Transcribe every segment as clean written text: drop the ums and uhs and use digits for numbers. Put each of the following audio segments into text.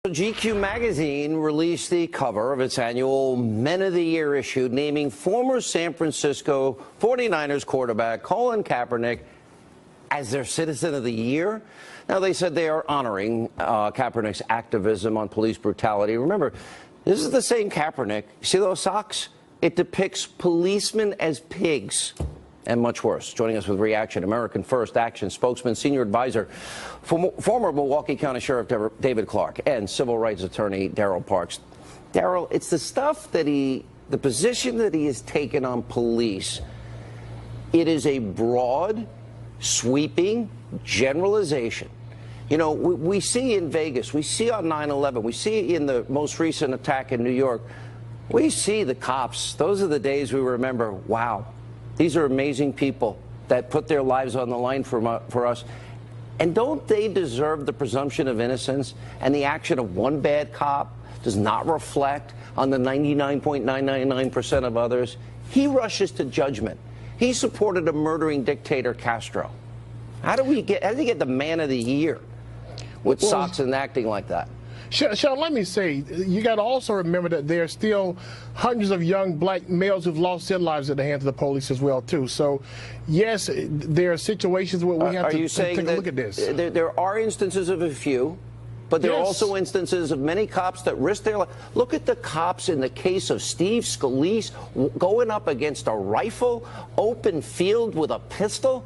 GQ magazine released the cover of its annual Men of the Year issue, naming former San Francisco 49ers quarterback Colin Kaepernick as their Citizen of the Year. Now, they said they are honoring Kaepernick's activism on police brutality. Remember, this is the same Kaepernick. See those socks? It depicts policemen as pigs. And much worse. Joining us with reaction, American First Action spokesman, senior advisor, former Milwaukee County Sheriff David Clarke, and civil rights attorney Daryl Parks. Daryl, it's the stuff that the position that he has taken on police. It is a broad, sweeping generalization. You know, we see in Vegas, we see on 9/11, we see in the most recent attack in New York, we see the cops. Those are the days we remember, wow. These are amazing people that put their lives on the line for us. And don't they deserve the presumption of innocence? And the action of one bad cop does not reflect on the 99.999% of others. He rushes to judgment. He supported a murdering dictator, Castro. How do you get the Man of the Year with socks and acting like that? Sean, let me say, you got to also remember that there are still hundreds of young black males who've lost their lives at the hands of the police as well, too. So, yes, there are situations where we have to take a look at this. There are instances of a few, but there are also instances of many cops that risk their life. Look at the cops in the case of Steve Scalise going up against a rifle, open field with a pistol.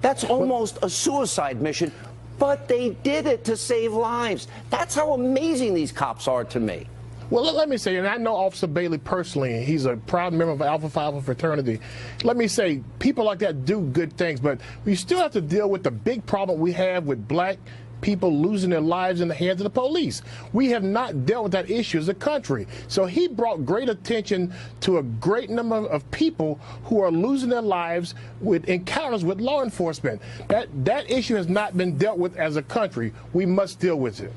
That's almost a suicide mission. But they did it to save lives. That's how amazing these cops are to me. Well, let me say, and I know Officer Bailey personally. He's a proud member of Alpha Phi Alpha fraternity. Let me say, people like that do good things, but we still have to deal with the big problem we have with black people losing their lives in the hands of the police. We have not dealt with that issue as a country. So he brought great attention to a great number of people who are losing their lives with encounters with law enforcement. That issue has not been dealt with as a country. We must deal with it.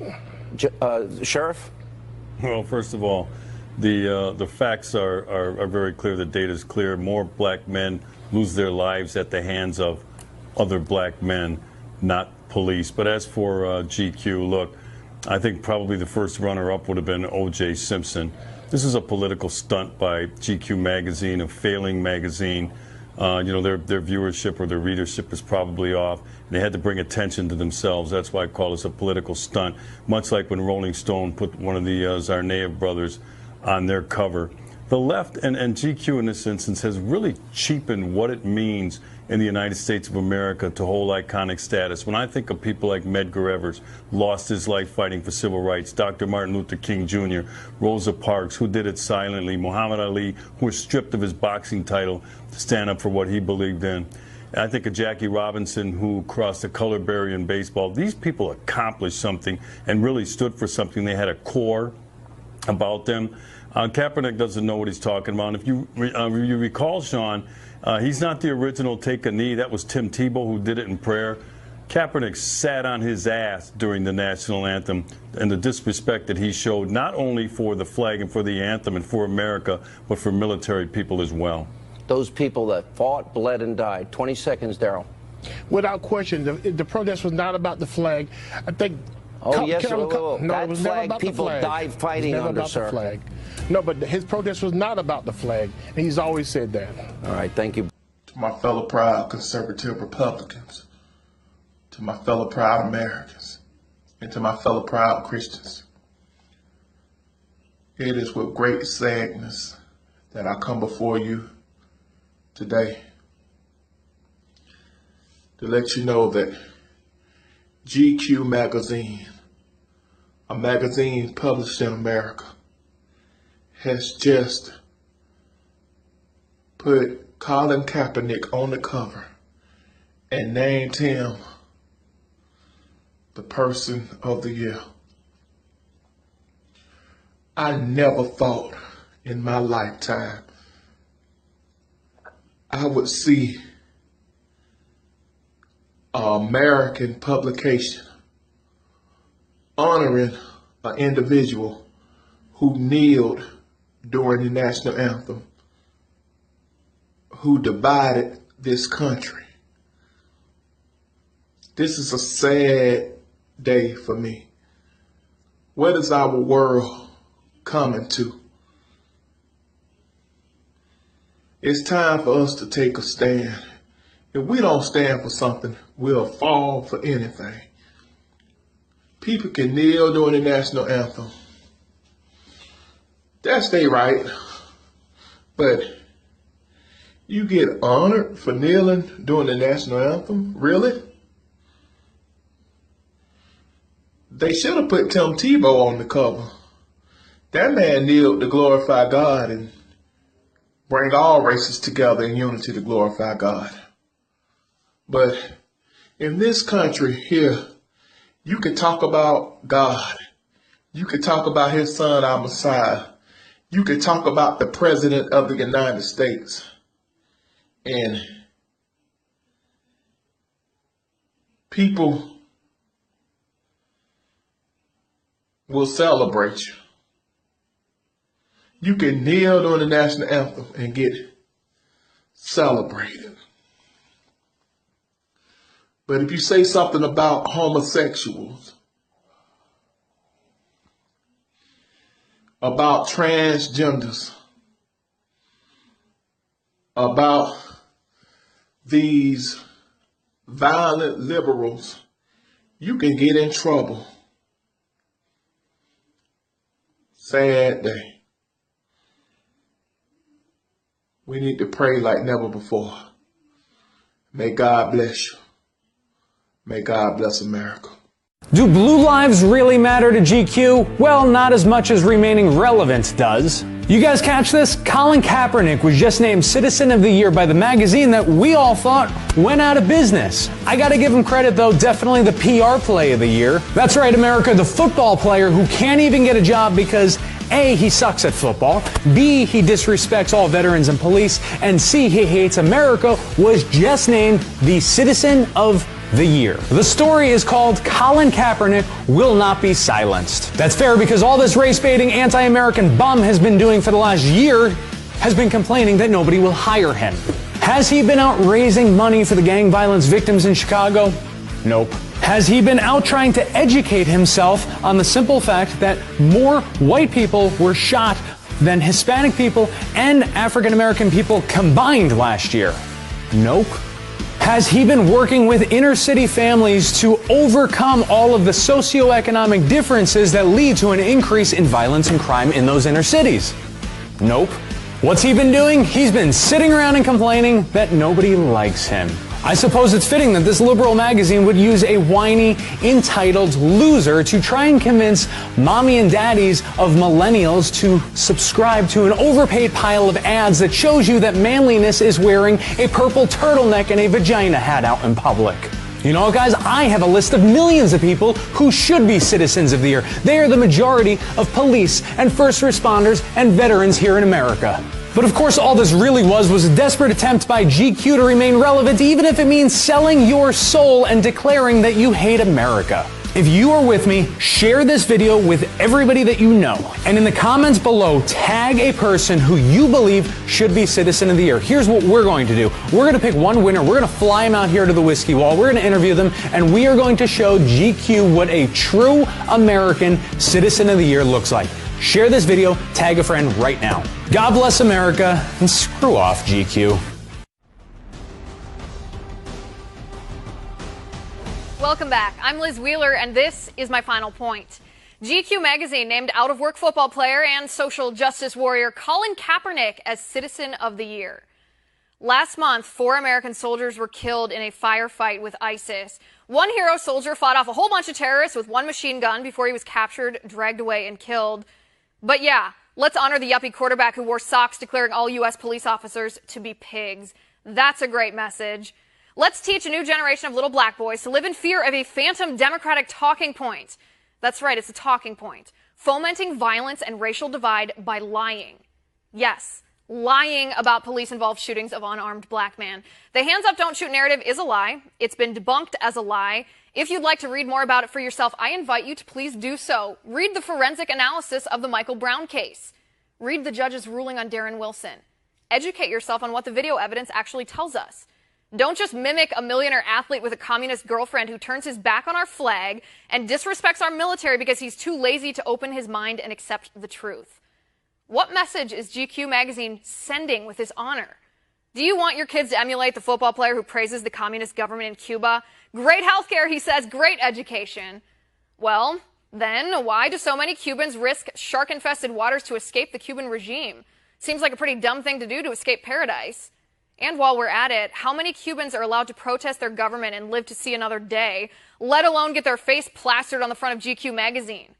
Sheriff? Well, first of all, the facts are very clear. The data is clear. More black men lose their lives at the hands of other black men, not police. But as for GQ, look, I think probably the first runner-up would have been O.J. Simpson. This is a political stunt by GQ magazine, a failing magazine. You know, their viewership or their readership is probably off. They had to bring attention to themselves. That's why I call this a political stunt, much like when Rolling Stone put one of the Tsarnaev brothers on their cover. The left and GQ in this instance has really cheapened what it means in the United States of America to hold iconic status. When I think of people like Medgar Evers, lost his life fighting for civil rights, Dr. Martin Luther King Jr., Rosa Parks, who did it silently, Muhammad Ali, who was stripped of his boxing title to stand up for what he believed in. And I think of Jackie Robinson, who crossed the color barrier in baseball. These people accomplished something and really stood for something. They had a core about them. Kaepernick doesn't know what he's talking about. If you recall, Sean, he's not the original take a knee. That was Tim Tebow who did it in prayer. Kaepernick sat on his ass during the national anthem, and the disrespect that he showed not only for the flag and for the anthem and for America, but for military people as well. Those people that fought, bled, and died. 20 seconds, Daryl. Without question, the protest was not about the flag. I think. Oh, yes, no, that it was flag, never about people the flag. died fighting under, about sir. The flag. No, but his protest was not about the flag, and he's always said that. All right, thank you. To my fellow proud conservative Republicans, to my fellow proud Americans, and to my fellow proud Christians, it is with great sadness that I come before you today to let you know that GQ magazine, a magazine published in America, has just put Colin Kaepernick on the cover and named him the Person of the Year. I never thought in my lifetime I would see an American publication honoring an individual who kneeled during the national anthem, who divided this country. This is a sad day for me. What is our world coming to? It's time for us to take a stand. If we don't stand for something, we'll fall for anything. People can kneel during the national anthem. That's their right. But you get honored for kneeling during the national anthem? Really? They should have put Tim Tebow on the cover. That man kneeled to glorify God and bring all races together in unity to glorify God. But in this country here, you can talk about God. You can talk about his son, our Messiah. You can talk about the President of the United States. And people will celebrate you. You can kneel during the national anthem and get celebrated. But if you say something about homosexuals, about transgenders, about these violent liberals, you can get in trouble. Sad day. We need to pray like never before. May God bless you. May God bless America. Do blue lives really matter to GQ? Well, not as much as remaining relevant does. You guys catch this? Colin Kaepernick was just named Citizen of the Year by the magazine that we all thought went out of business. I gotta give him credit though, definitely the PR play of the year. That's right, America, the football player who can't even get a job because A, he sucks at football, B, he disrespects all veterans and police, and C, he hates America, was just named the Citizen of the Year. The story is called Colin Kaepernick Will Not Be Silenced. That's fair because all this race-baiting anti-American bum has been doing for the last year has been complaining that nobody will hire him. Has he been out raising money for the gang violence victims in Chicago? Nope. Has he been out trying to educate himself on the simple fact that more white people were shot than Hispanic people and African American people combined last year? Nope. Has he been working with inner city families to overcome all of the socioeconomic differences that lead to an increase in violence and crime in those inner cities? Nope. What's he been doing? He's been sitting around and complaining that nobody likes him. I suppose it's fitting that this liberal magazine would use a whiny, entitled loser to try and convince mommy and daddies of millennials to subscribe to an overpaid pile of ads that shows you that manliness is wearing a purple turtleneck and a vagina hat out in public. You know what, guys? I have a list of millions of people who should be Citizens of the Year. They are the majority of police and first responders and veterans here in America. But of course, all this really was a desperate attempt by GQ to remain relevant, even if it means selling your soul and declaring that you hate America. If you are with me, share this video with everybody that you know. And in the comments below, tag a person who you believe should be Citizen of the Year. Here's what we're going to do. We're going to pick one winner. We're going to fly him out here to the Whiskey Wall. We're going to interview them, and we are going to show GQ what a true American Citizen of the Year looks like. Share this video, tag a friend right now. God bless America, and screw off, GQ. Welcome back. I'm Liz Wheeler, and this is my final point. GQ magazine named out-of-work football player and social justice warrior Colin Kaepernick as Citizen of the Year. Last month, 4 American soldiers were killed in a firefight with ISIS. One hero soldier fought off a whole bunch of terrorists with one machine gun before he was captured, dragged away, and killed. But yeah, let's honor the yuppie quarterback who wore socks declaring all U.S. police officers to be pigs. That's a great message. Let's teach a new generation of little black boys to live in fear of a phantom Democratic talking point. That's right, it's a talking point. Fomenting violence and racial divide by lying. Yes, lying about police-involved shootings of unarmed black men. The hands up, don't shoot narrative is a lie. It's been debunked as a lie. If you'd like to read more about it for yourself, I invite you to please do so. Read the forensic analysis of the Michael Brown case. Read the judge's ruling on Darren Wilson. Educate yourself on what the video evidence actually tells us. Don't just mimic a millionaire athlete with a communist girlfriend who turns his back on our flag and disrespects our military because he's too lazy to open his mind and accept the truth. What message is GQ magazine sending with this honor? Do you want your kids to emulate the football player who praises the communist government in Cuba? Great healthcare, he says, great education. Well, then why do so many Cubans risk shark-infested waters to escape the Cuban regime? Seems like a pretty dumb thing to do to escape paradise. And while we're at it, how many Cubans are allowed to protest their government and live to see another day, let alone get their face plastered on the front of GQ magazine?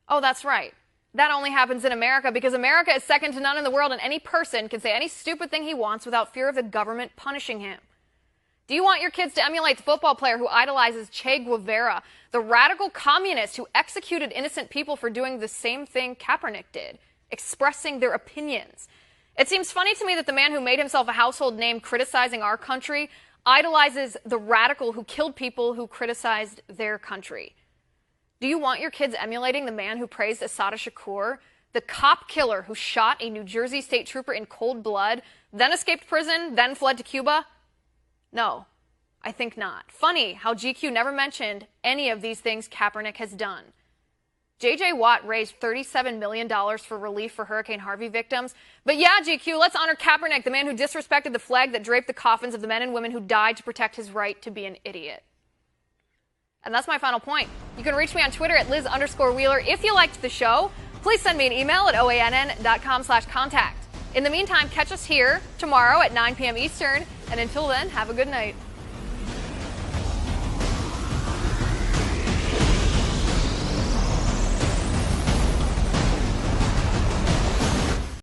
Oh, that's right. That only happens in America because America is second to none in the world, and any person can say any stupid thing he wants without fear of the government punishing him. Do you want your kids to emulate the football player who idolizes Che Guevara, the radical communist who executed innocent people for doing the same thing Kaepernick did, expressing their opinions? It seems funny to me that the man who made himself a household name criticizing our country idolizes the radical who killed people who criticized their country. Do you want your kids emulating the man who praised Assata Shakur, the cop killer who shot a New Jersey state trooper in cold blood, then escaped prison, then fled to Cuba? No, I think not. Funny how GQ never mentioned any of these things Kaepernick has done. J.J. Watt raised $37 million for relief for Hurricane Harvey victims. But yeah, GQ, let's honor Kaepernick, the man who disrespected the flag that draped the coffins of the men and women who died to protect his right to be an idiot. And that's my final point. You can reach me on Twitter at Liz_Wheeler. If you liked the show, please send me an email at oann.com/contact. In the meantime, catch us here tomorrow at 9 p.m. Eastern. And until then, have a good night.